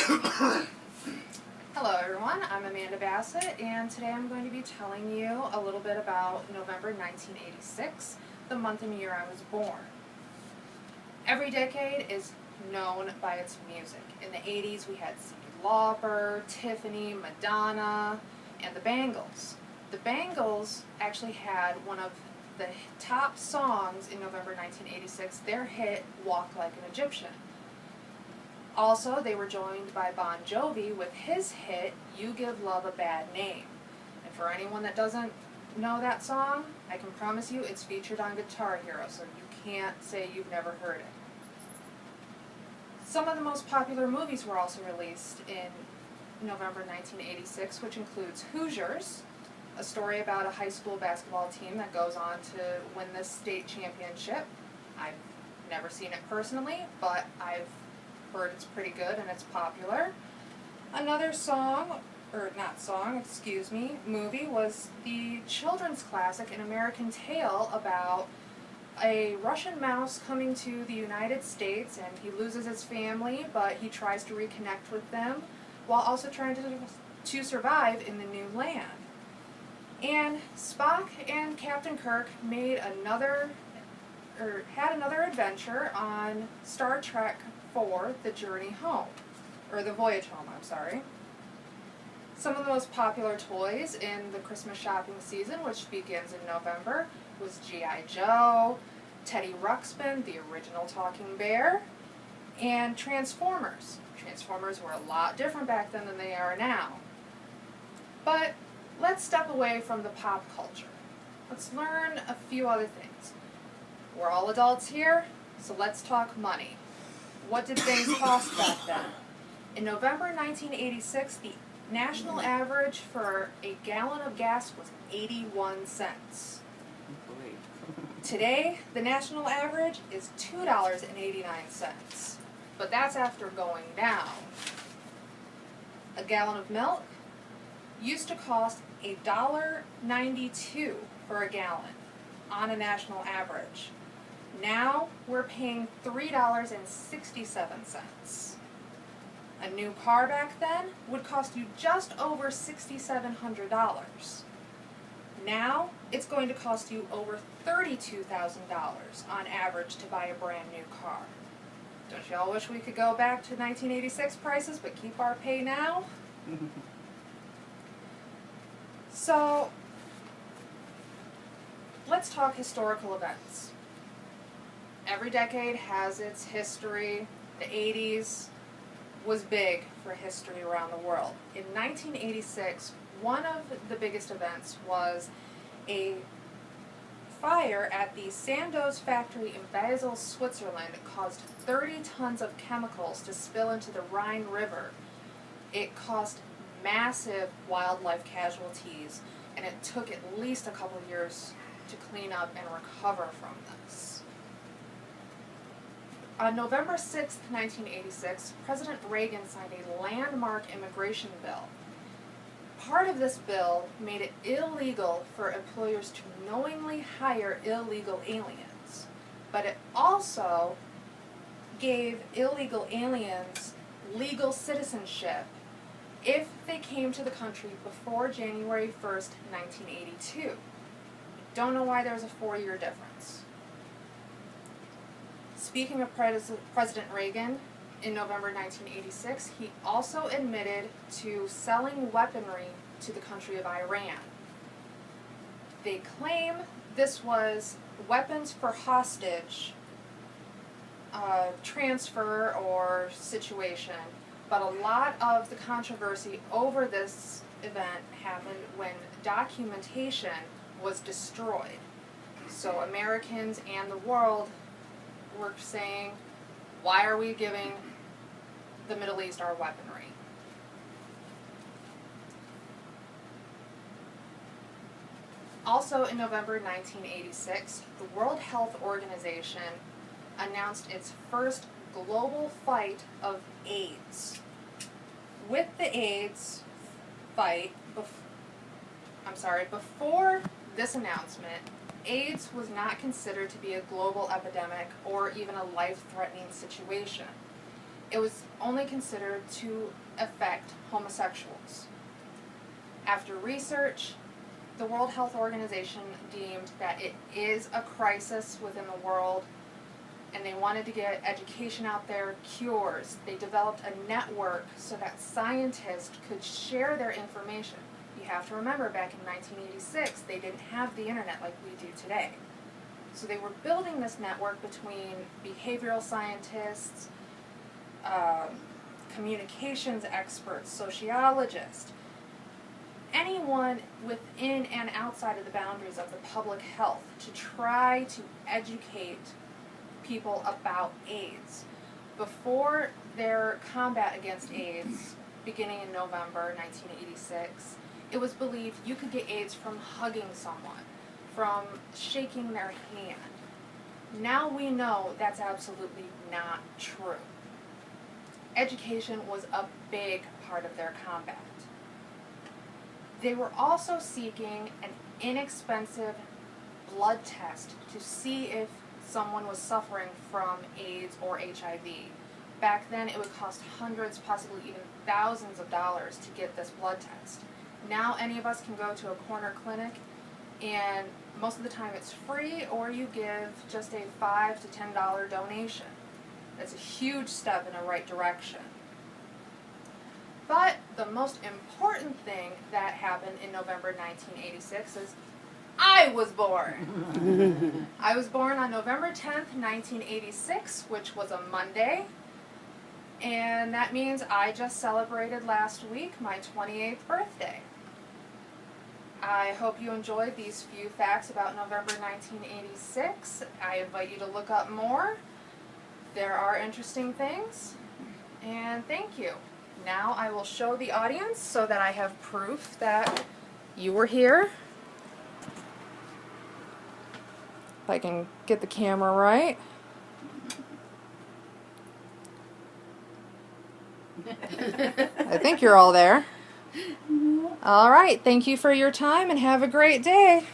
Hello everyone, I'm Amanda Bassett, and today I'm going to be telling you a little bit about November 1986, the month and year I was born. Every decade is known by its music. In the 80s we had Cyndi Lauper, Tiffany, Madonna, and the Bangles. The Bangles actually had one of the top songs in November 1986, their hit Walk Like an Egyptian. Also, they were joined by Bon Jovi with his hit, You Give Love a Bad Name. And for anyone that doesn't know that song, I can promise you it's featured on Guitar Hero, so you can't say you've never heard it. Some of the most popular movies were also released in November 1986, which includes Hoosiers, a story about a high school basketball team that goes on to win the state championship. I've never seen it personally, but I've heard it's pretty good and it's popular. Another movie was the children's classic An American Tail about a Russian mouse coming to the United States, and he loses his family, but he tries to reconnect with them while also trying to survive in the new land. And Spock and Captain Kirk had another adventure on Star Trek IV, The Journey Home, or The Voyage Home, I'm sorry. Some of the most popular toys in the Christmas shopping season, which begins in November, was G.I. Joe, Teddy Ruxpin, the original talking bear, and Transformers. Transformers were a lot different back then than they are now. But let's step away from the pop culture. Let's learn a few other things. We're all adults here, so let's talk money. What did things cost back then? In November 1986, the national average for a gallon of gas was 81 cents. Today, the national average is $2.89, but that's after going down. A gallon of milk used to cost $1.92 for a gallon on a national average. Now we're paying $3.67. A new car back then would cost you just over $6,700. Now it's going to cost you over $32,000 on average to buy a brand new car. Don't you all wish we could go back to 1986 prices but keep our pay now? So let's talk historical events. Every decade has its history. The 80s was big for history around the world. In 1986, one of the biggest events was a fire at the Sandoz factory in Basel, Switzerland. It caused 30 tons of chemicals to spill into the Rhine River. It caused massive wildlife casualties, and it took at least a couple of years to clean up and recover from this. On November 6, 1986, President Reagan signed a landmark immigration bill. Part of this bill made it illegal for employers to knowingly hire illegal aliens, but it also gave illegal aliens legal citizenship if they came to the country before January 1st, 1982. Don't know why there's a 4-year difference. Speaking of President Reagan, in November 1986, he also admitted to selling weaponry to the country of Iran. They claim this was weapons for hostage transfer or situation, but a lot of the controversy over this event happened when documentation was destroyed. So Americans and the world were saying, why are we giving the Middle East our weaponry? Also in November 1986, the World Health Organization announced its first global fight of AIDS. With the AIDS fight, before this announcement, AIDS was not considered to be a global epidemic or even a life-threatening situation. it was only considered to affect homosexuals. After research, the World Health Organization deemed that it is a crisis within the world, and they wanted to get education out there, cures. They developed a network so that scientists could share their information. You have to remember, back in 1986, they didn't have the internet like we do today. So they were building this network between behavioral scientists, communications experts, sociologists, anyone within and outside of the boundaries of the public health, to try to educate people about AIDS. Before their combat against AIDS, beginning in November 1986, it was believed you could get AIDS from hugging someone, from shaking their hand. Now we know that's absolutely not true. Education was a big part of their combat. They were also seeking an inexpensive blood test to see if someone was suffering from AIDS or HIV. Back then it would cost hundreds, possibly even thousands of dollars to get this blood test. Now any of us can go to a corner clinic, and most of the time it's free, or you give just a $5 to $10 donation. That's a huge step in the right direction. But the most important thing that happened in November 1986 is I was born. I was born on November 10th, 1986, which was a Monday. And that means I just celebrated last week my 28th birthday. I hope you enjoyed these few facts about November 1986. I invite you to look up more. There are interesting things. And thank you. Now I will show the audience so that I have proof that you were here. If I can get the camera right. I think you're all there. All right, thank you for your time and have a great day.